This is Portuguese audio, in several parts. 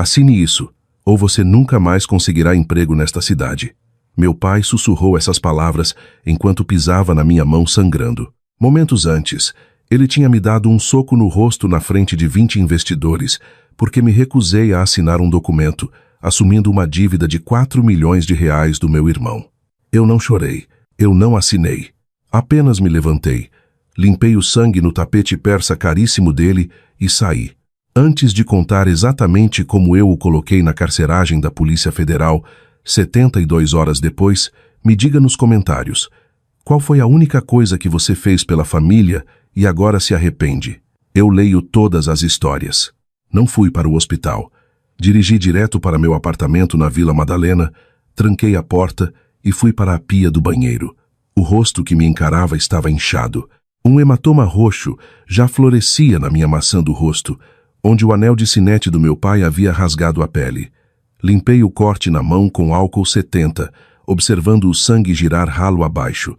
Assine isso, ou você nunca mais conseguirá emprego nesta cidade. Meu pai sussurrou essas palavras enquanto pisava na minha mão sangrando. Momentos antes, ele tinha me dado um soco no rosto na frente de 20 investidores, porque me recusei a assinar um documento, assumindo uma dívida de 4 milhões de reais do meu irmão. Eu não chorei, eu não assinei. Apenas me levantei, limpei o sangue no tapete persa caríssimo dele e saí. Antes de contar exatamente como eu o coloquei na carceragem da Polícia Federal, 72 horas depois, me diga nos comentários, qual foi a única coisa que você fez pela família e agora se arrepende? Eu leio todas as histórias. Não fui para o hospital. Dirigi direto para meu apartamento na Vila Madalena, tranquei a porta e fui para a pia do banheiro. O rosto que me encarava estava inchado. Um hematoma roxo já florescia na minha maçã do rosto, onde o anel de sinete do meu pai havia rasgado a pele. Limpei o corte na mão com álcool 70, observando o sangue girar ralo abaixo.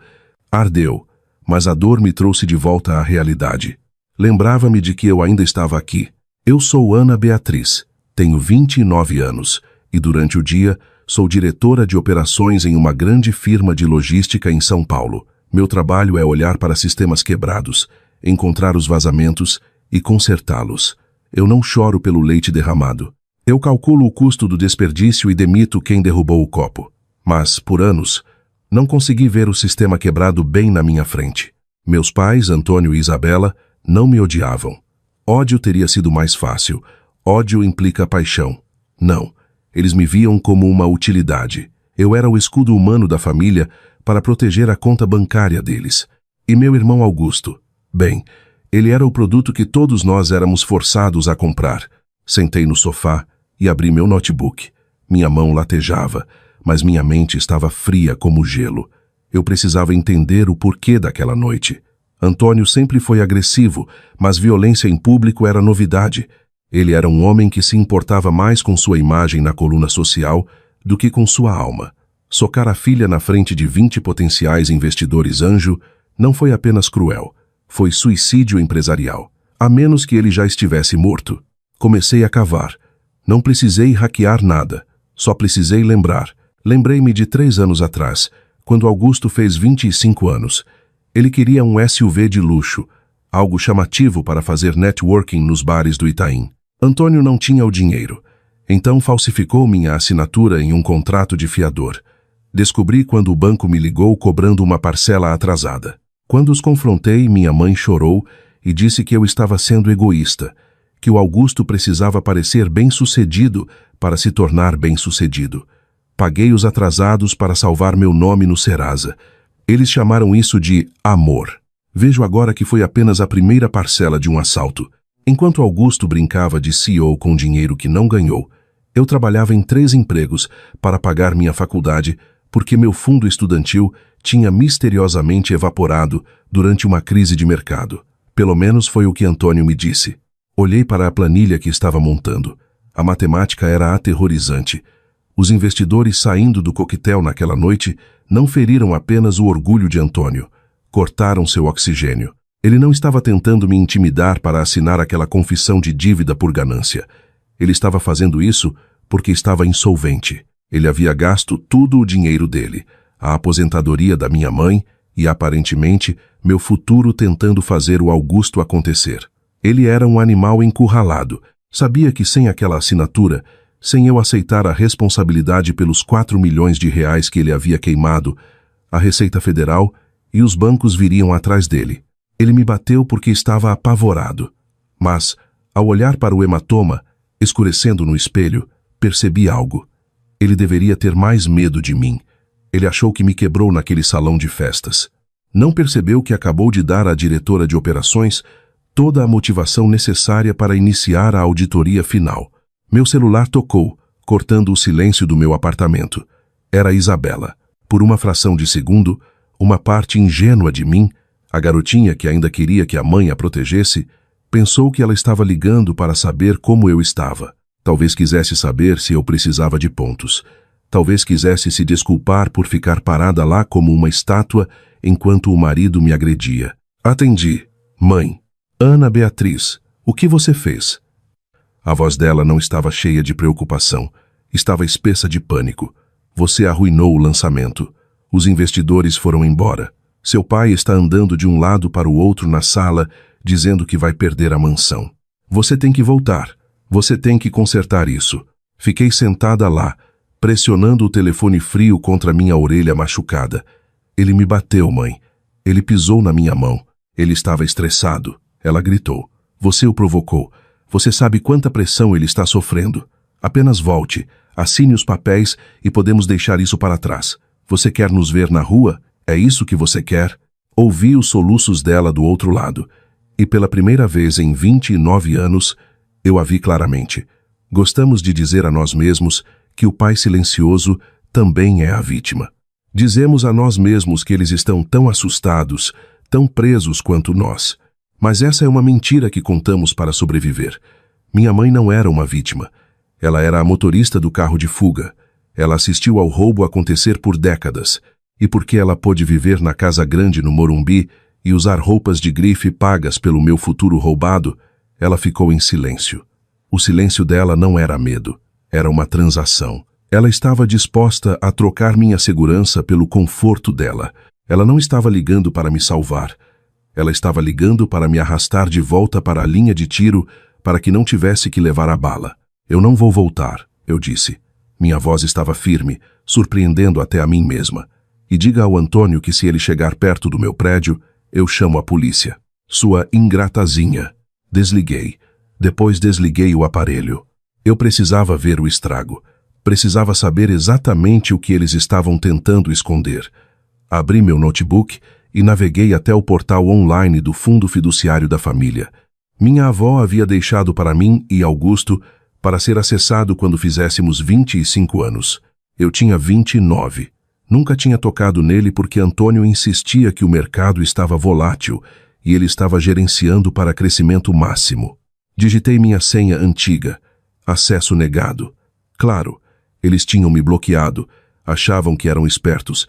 Ardeu, mas a dor me trouxe de volta à realidade. Lembrava-me de que eu ainda estava aqui. Eu sou Ana Beatriz, tenho 29 anos, e durante o dia sou diretora de operações em uma grande firma de logística em São Paulo. Meu trabalho é olhar para sistemas quebrados, encontrar os vazamentos e consertá-los. Eu não choro pelo leite derramado. Eu calculo o custo do desperdício e demito quem derrubou o copo. Mas, por anos, não consegui ver o sistema quebrado bem na minha frente. Meus pais, Antônio e Isabela, não me odiavam. Ódio teria sido mais fácil. Ódio implica paixão. Não. Eles me viam como uma utilidade. Eu era o escudo humano da família para proteger a conta bancária deles. E meu irmão Augusto? Bem, ele era o produto que todos nós éramos forçados a comprar. Sentei no sofá e abri meu notebook. Minha mão latejava, mas minha mente estava fria como gelo. Eu precisava entender o porquê daquela noite. Antônio sempre foi agressivo, mas violência em público era novidade. Ele era um homem que se importava mais com sua imagem na coluna social do que com sua alma. Socar a filha na frente de 20 potenciais investidores anjo não foi apenas cruel, foi suicídio empresarial. A menos que ele já estivesse morto. Comecei a cavar. Não precisei hackear nada, só precisei lembrar. Lembrei-me de 3 anos atrás, quando Augusto fez 25 anos. Ele queria um SUV de luxo, algo chamativo para fazer networking nos bares do Itaim. Antônio não tinha o dinheiro, então falsificou minha assinatura em um contrato de fiador. Descobri quando o banco me ligou cobrando uma parcela atrasada. Quando os confrontei, minha mãe chorou e disse que eu estava sendo egoísta, que o Augusto precisava parecer bem-sucedido para se tornar bem-sucedido. Paguei os atrasados para salvar meu nome no Serasa. Eles chamaram isso de amor. Vejo agora que foi apenas a primeira parcela de um assalto. Enquanto Augusto brincava de CEO com dinheiro que não ganhou, eu trabalhava em 3 empregos para pagar minha faculdade, porque meu fundo estudantil tinha misteriosamente evaporado durante uma crise de mercado. Pelo menos foi o que Antônio me disse. Olhei para a planilha que estava montando. A matemática era aterrorizante. Os investidores saindo do coquetel naquela noite não feriram apenas o orgulho de Antônio, cortaram seu oxigênio. Ele não estava tentando me intimidar para assinar aquela confissão de dívida por ganância. Ele estava fazendo isso porque estava insolvente. Ele havia gasto todo o dinheiro dele, a aposentadoria da minha mãe e, aparentemente, meu futuro tentando fazer o Augusto acontecer. Ele era um animal encurralado. Sabia que sem aquela assinatura, sem eu aceitar a responsabilidade pelos 4 milhões de reais que ele havia queimado, a Receita Federal e os bancos viriam atrás dele. Ele me bateu porque estava apavorado. Mas, ao olhar para o hematoma, escurecendo no espelho, percebi algo. Ele deveria ter mais medo de mim. Ele achou que me quebrou naquele salão de festas. Não percebeu que acabou de dar à diretora de operações toda a motivação necessária para iniciar a auditoria final. Meu celular tocou, cortando o silêncio do meu apartamento. Era Isabela. Por uma fração de segundo, uma parte ingênua de mim, a garotinha que ainda queria que a mãe a protegesse, pensou que ela estava ligando para saber como eu estava. Talvez quisesse saber se eu precisava de pontos. Talvez quisesse se desculpar por ficar parada lá como uma estátua enquanto o marido me agredia. Atendi. Mãe. Ana Beatriz, o que você fez? A voz dela não estava cheia de preocupação. Estava espessa de pânico. Você arruinou o lançamento. Os investidores foram embora. Seu pai está andando de um lado para o outro na sala, dizendo que vai perder a mansão. Você tem que voltar. Você tem que consertar isso. Fiquei sentada lá, pressionando o telefone frio contra minha orelha machucada. Ele me bateu, mãe. Ele pisou na minha mão. Ele estava estressado. Ela gritou. Você o provocou. Você sabe quanta pressão ele está sofrendo. Apenas volte, assine os papéis e podemos deixar isso para trás. Você quer nos ver na rua? É isso que você quer? Ouvi os soluços dela do outro lado. E pela primeira vez em 29 anos, eu a vi claramente. Gostamos de dizer a nós mesmos que o pai silencioso também é a vítima. Dizemos a nós mesmos que eles estão tão assustados, tão presos quanto nós. Mas essa é uma mentira que contamos para sobreviver. Minha mãe não era uma vítima. Ela era a motorista do carro de fuga. Ela assistiu ao roubo acontecer por décadas. E porque ela pôde viver na casa grande no Morumbi e usar roupas de grife pagas pelo meu futuro roubado, ela ficou em silêncio. O silêncio dela não era medo, era uma transação. Ela estava disposta a trocar minha segurança pelo conforto dela. Ela não estava ligando para me salvar. Ela estava ligando para me arrastar de volta para a linha de tiro para que não tivesse que levar a bala. Eu não vou voltar, eu disse. Minha voz estava firme, surpreendendo até a mim mesma. E diga ao Antônio que se ele chegar perto do meu prédio, eu chamo a polícia. Sua ingratazinha. Desliguei. Depois desliguei o aparelho. Eu precisava ver o estrago. Precisava saber exatamente o que eles estavam tentando esconder. Abri meu notebook e naveguei até o portal online do Fundo Fiduciário da Família. Minha avó havia deixado para mim e Augusto para ser acessado quando fizéssemos 25 anos. Eu tinha 29. Nunca tinha tocado nele porque Antônio insistia que o mercado estava volátil e ele estava gerenciando para crescimento máximo. Digitei minha senha antiga. Acesso negado. Claro, eles tinham me bloqueado. Achavam que eram espertos.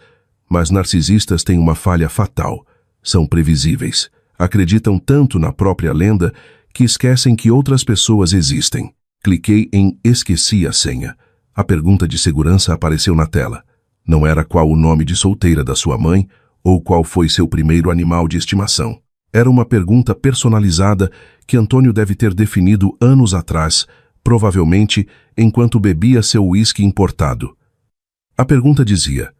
Mas narcisistas têm uma falha fatal. São previsíveis. Acreditam tanto na própria lenda que esquecem que outras pessoas existem. Cliquei em Esqueci a senha. A pergunta de segurança apareceu na tela. Não era qual o nome de solteira da sua mãe ou qual foi seu primeiro animal de estimação. Era uma pergunta personalizada que Antônio deve ter definido anos atrás, provavelmente enquanto bebia seu uísque importado. A pergunta dizia: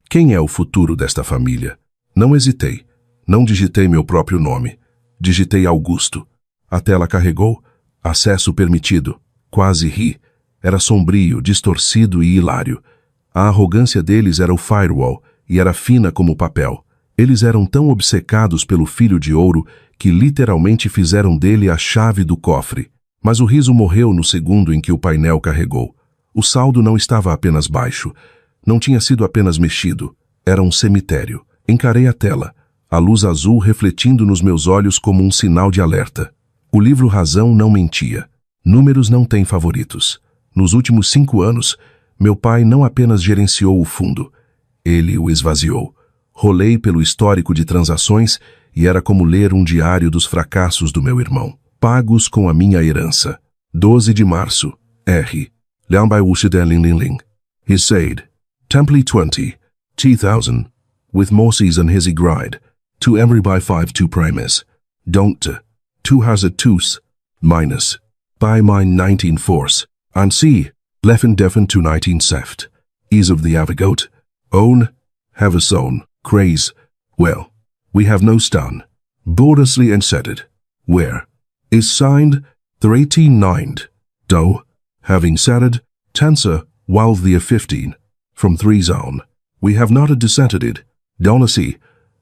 quem é o futuro desta família? Não hesitei. Não digitei meu próprio nome. Digitei Augusto. A tela carregou. Acesso permitido. Quase ri. Era sombrio, distorcido e hilário. A arrogância deles era o firewall e era fina como papel. Eles eram tão obcecados pelo filho de ouro que literalmente fizeram dele a chave do cofre. Mas o riso morreu no segundo em que o painel carregou. O saldo não estava apenas baixo. Não tinha sido apenas mexido. Era um cemitério. Encarei a tela, a luz azul refletindo nos meus olhos como um sinal de alerta. O livro Razão não mentia. Números não têm favoritos. Nos últimos 5 anos, meu pai não apenas gerenciou o fundo, ele o esvaziou. Rolei pelo histórico de transações e era como ler um diário dos fracassos do meu irmão. Pagos com a minha herança. 12 de março. R. Lianbai Wushiden. He said, Temple 20, 2000, with Morses and his gride, to every by 5 2 primes. Don't, 2 hazard 2s, minus, by mine 19 force, and C, Leffen defen to 19 seft. Ease of the Avogoat, own, have a sown, craze, well, we have no stun. Bordersly and said it, where, is signed, the 18-9, do, having said it, tensor, while the 15, from 3 zone, we have not a dissented it, Donacy,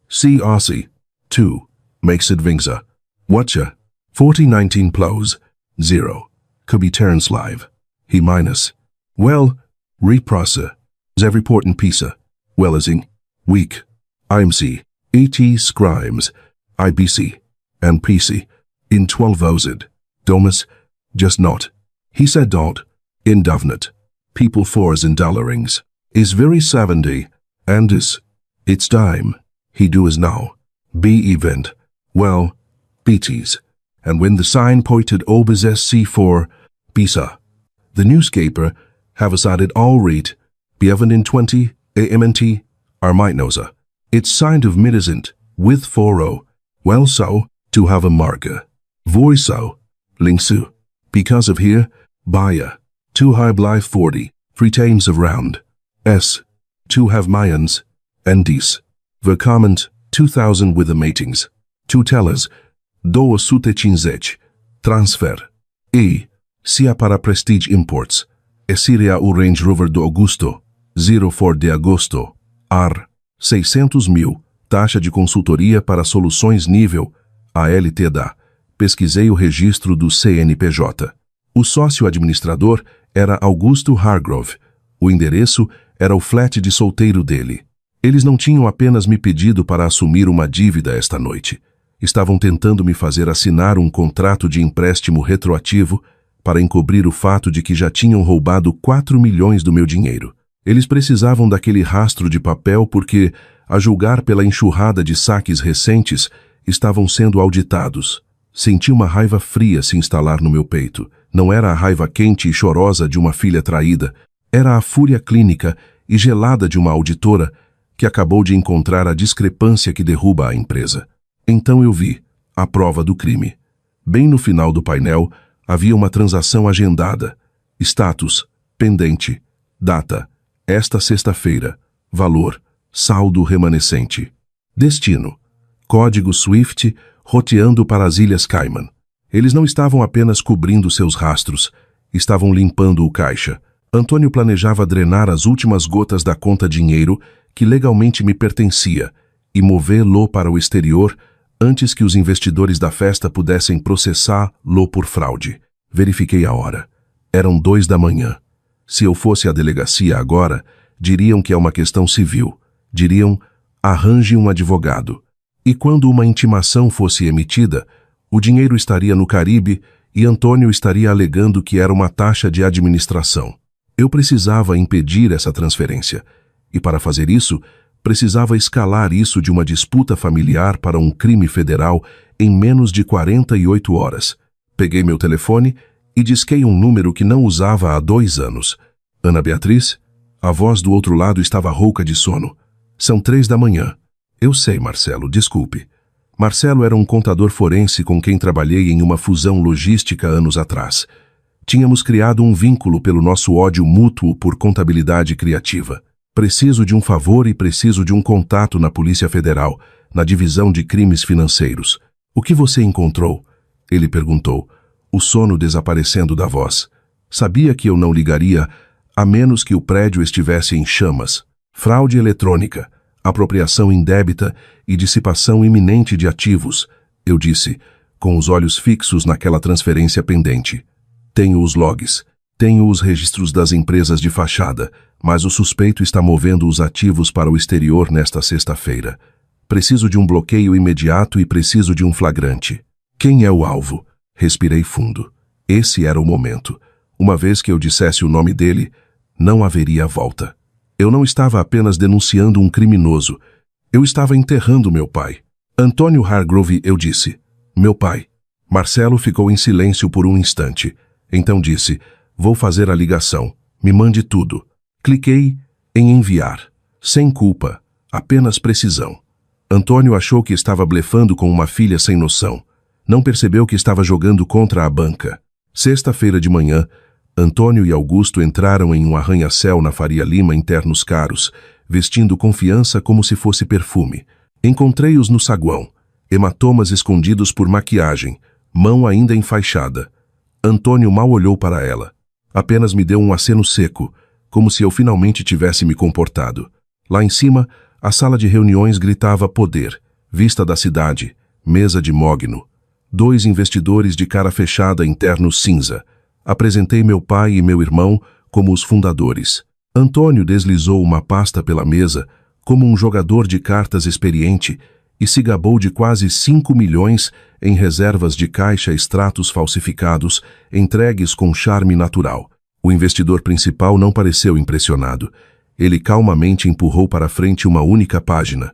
CRC, 2, makes it Vingsa, Watcha, 4019 plows, 0, could be turns live, he minus, well, reprocessor, every port in Pisa, Wellesing, weak, IMC, ET scrimes, IBC, and PC, in 12 ozid, Domus, just not, he said dot, in Dovnet, people fours in dollarings, is very 70, and is, it's time, he do is now, B event, well, BTs, and when the sign pointed obes SC4, Pisa. The newspaper have added all read, Bevan 20, AMNT, Armitnosa. It's signed of midisant, with 4o, well so, to have a marker. Voice so, linksu. Because of here, Baya, 2 high life 40, 3 times of round. S, 2 have mayans, and dis. The comment, 2000 with the matings. 2 tellers, do sute cinzech, transfer. E, sia para Prestige Imports. Esiria o Range Rover do Augusto, 04 de agosto, AR, 600 mil, taxa de consultoria para soluções nível, ALT da. Pesquisei o registro do CNPJ. O sócio administrador era Augusto Hargrove. O endereço era o flat de solteiro dele. Eles não tinham apenas me pedido para assumir uma dívida esta noite. Estavam tentando me fazer assinar um contrato de empréstimo retroativo para encobrir o fato de que já tinham roubado 4 milhões do meu dinheiro. Eles precisavam daquele rastro de papel porque, a julgar pela enxurrada de saques recentes, estavam sendo auditados. Senti uma raiva fria se instalar no meu peito. Não era a raiva quente e chorosa de uma filha traída. Era a fúria clínica e gelada de uma auditora que acabou de encontrar a discrepância que derruba a empresa. Então eu vi a prova do crime. Bem no final do painel, havia uma transação agendada. Status, pendente. Data, esta sexta-feira. Valor, saldo remanescente. Destino, código SWIFT, roteando para as Ilhas Cayman. Eles não estavam apenas cobrindo seus rastros, estavam limpando o caixa. Antônio planejava drenar as últimas gotas da conta dinheiro que legalmente me pertencia e movê-lo para o exterior antes que os investidores da festa pudessem processá-lo por fraude. Verifiquei a hora. Eram 2 da manhã. Se eu fosse à delegacia agora, diriam que é uma questão civil. Diriam, arranje um advogado. E quando uma intimação fosse emitida, o dinheiro estaria no Caribe e Antônio estaria alegando que era uma taxa de administração. Eu precisava impedir essa transferência. E para fazer isso, precisava escalar isso de uma disputa familiar para um crime federal em menos de 48 horas. Peguei meu telefone e disquei um número que não usava há 2 anos. Ana Beatriz? A voz do outro lado estava rouca de sono. São 3 da manhã. Eu sei, Marcelo, desculpe. Marcelo era um contador forense com quem trabalhei em uma fusão logística anos atrás. Tínhamos criado um vínculo pelo nosso ódio mútuo por contabilidade criativa. Preciso de um favor e preciso de um contato na Polícia Federal, na divisão de crimes financeiros. O que você encontrou? Ele perguntou, o sono desaparecendo da voz. Sabia que eu não ligaria, a menos que o prédio estivesse em chamas. Fraude eletrônica, apropriação indébita e dissipação iminente de ativos, eu disse, com os olhos fixos naquela transferência pendente. Tenho os logs, tenho os registros das empresas de fachada, mas o suspeito está movendo os ativos para o exterior nesta sexta-feira. Preciso de um bloqueio imediato e preciso de um flagrante. Quem é o alvo? Respirei fundo. Esse era o momento. Uma vez que eu dissesse o nome dele, não haveria volta. Eu não estava apenas denunciando um criminoso. Eu estava enterrando meu pai. Antônio Hargrove, eu disse. Meu pai. Marcelo ficou em silêncio por um instante. Então disse, vou fazer a ligação. Me mande tudo. Cliquei em enviar. Sem culpa, apenas precisão. Antônio achou que estava blefando com uma filha sem noção. Não percebeu que estava jogando contra a banca. Sexta-feira de manhã, Antônio e Augusto entraram em um arranha-céu na Faria Lima em ternos caros, vestindo confiança como se fosse perfume. Encontrei-os no saguão, hematomas escondidos por maquiagem, mão ainda enfaixada. Antônio mal olhou para ela. Apenas me deu um aceno seco, como se eu finalmente tivesse me comportado. Lá em cima, a sala de reuniões gritava poder, vista da cidade, mesa de mogno. 2 investidores de cara fechada em terno cinza. Apresentei meu pai e meu irmão como os fundadores. Antônio deslizou uma pasta pela mesa, como um jogador de cartas experiente, e se gabou de quase 5 milhões em reservas de caixa extratos falsificados, entregues com charme natural. O investidor principal não pareceu impressionado. Ele calmamente empurrou para frente uma única página,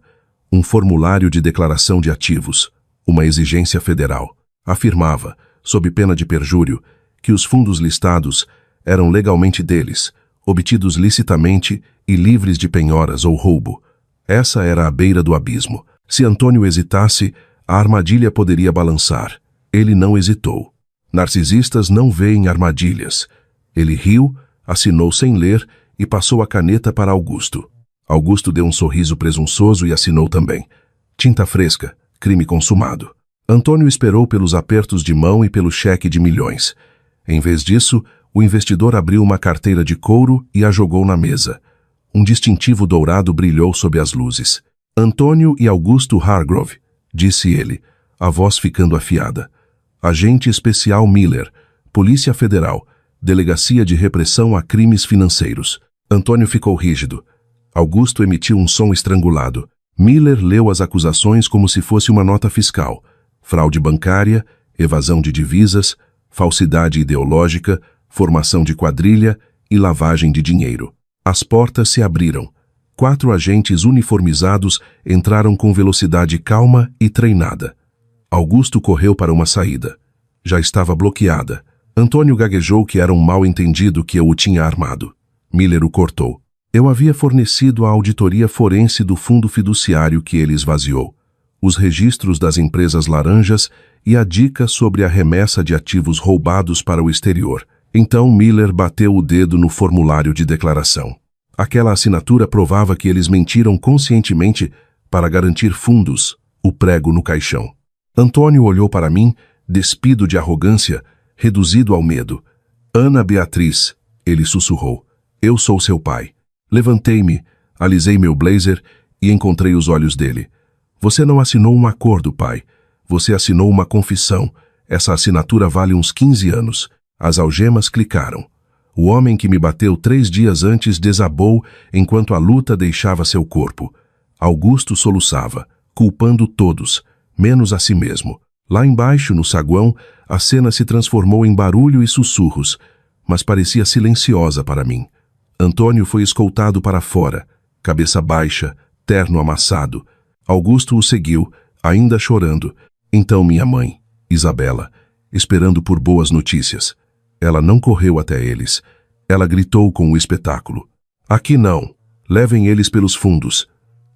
um formulário de declaração de ativos, uma exigência federal. Afirmava, sob pena de perjúrio, que os fundos listados eram legalmente deles, obtidos licitamente e livres de penhoras ou roubo. Essa era a beira do abismo. Se Antônio hesitasse, a armadilha poderia balançar. Ele não hesitou. Narcisistas não veem armadilhas. Ele riu, assinou sem ler e passou a caneta para Augusto. Augusto deu um sorriso presunçoso e assinou também. Tinta fresca, crime consumado. Antônio esperou pelos apertos de mão e pelo cheque de milhões. Em vez disso, o investidor abriu uma carteira de couro e a jogou na mesa. Um distintivo dourado brilhou sob as luzes. Antônio e Augusto Hargrove, disse ele, a voz ficando afiada. Agente especial Miller, Polícia Federal, Delegacia de Repressão a Crimes Financeiros. Antônio ficou rígido. Augusto emitiu um som estrangulado. Miller leu as acusações como se fosse uma nota fiscal. Fraude bancária, evasão de divisas, falsidade ideológica, formação de quadrilha e lavagem de dinheiro. As portas se abriram. 4 agentes uniformizados entraram com velocidade calma e treinada. Augusto correu para uma saída. Já estava bloqueada. Antônio gaguejou que era um mal-entendido que eu o tinha armado. Miller o cortou. Eu havia fornecido a auditoria forense do fundo fiduciário que ele esvaziou, os registros das empresas laranjas e a dica sobre a remessa de ativos roubados para o exterior. Então Miller bateu o dedo no formulário de declaração. Aquela assinatura provava que eles mentiram conscientemente para garantir fundos, o prego no caixão. Antônio olhou para mim, despido de arrogância, reduzido ao medo. Ana Beatriz, ele sussurrou. Eu sou seu pai. Levantei-me, alisei meu blazer e encontrei os olhos dele. Você não assinou um acordo, pai. Você assinou uma confissão. Essa assinatura vale uns 15 anos. As algemas clicaram. O homem que me bateu 3 dias antes desabou enquanto a luta deixava seu corpo. Augusto soluçava, culpando todos, menos a si mesmo. Lá embaixo, no saguão, a cena se transformou em barulho e sussurros, mas parecia silenciosa para mim. Antônio foi escoltado para fora, cabeça baixa, terno amassado. Augusto o seguiu, ainda chorando. Então minha mãe, Isabela, esperando por boas notícias. Ela não correu até eles. Ela gritou com o espetáculo. Aqui não. Levem eles pelos fundos.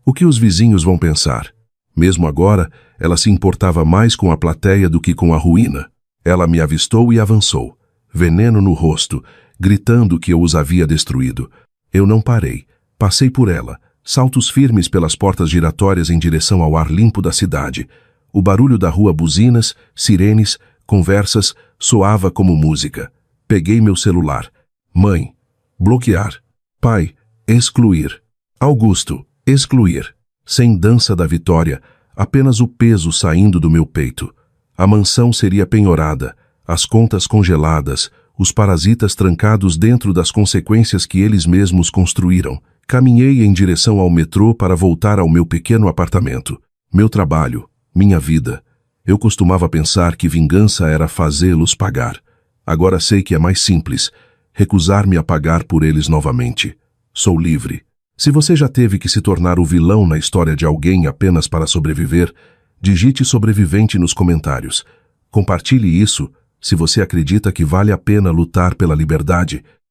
O que os vizinhos vão pensar? Mesmo agora, ela se importava mais com a plateia do que com a ruína. Ela me avistou e avançou, veneno no rosto, gritando que eu os havia destruído. Eu não parei. Passei por ela, saltos firmes pelas portas giratórias em direção ao ar limpo da cidade. O barulho da rua, buzinas, sirenes, conversas, soava como música. Peguei meu celular. Mãe, bloquear. Pai, excluir. Augusto, excluir. Sem dança da vitória, apenas o peso saindo do meu peito. A mansão seria penhorada, as contas congeladas, os parasitas trancados dentro das consequências que eles mesmos construíram. Caminhei em direção ao metrô para voltar ao meu pequeno apartamento. Meu trabalho, minha vida. Eu costumava pensar que vingança era fazê-los pagar. Agora sei que é mais simples, recusar-me a pagar por eles novamente. Sou livre. Se você já teve que se tornar o vilão na história de alguém apenas para sobreviver, digite sobrevivente nos comentários. Compartilhe isso se você acredita que vale a pena lutar pela liberdade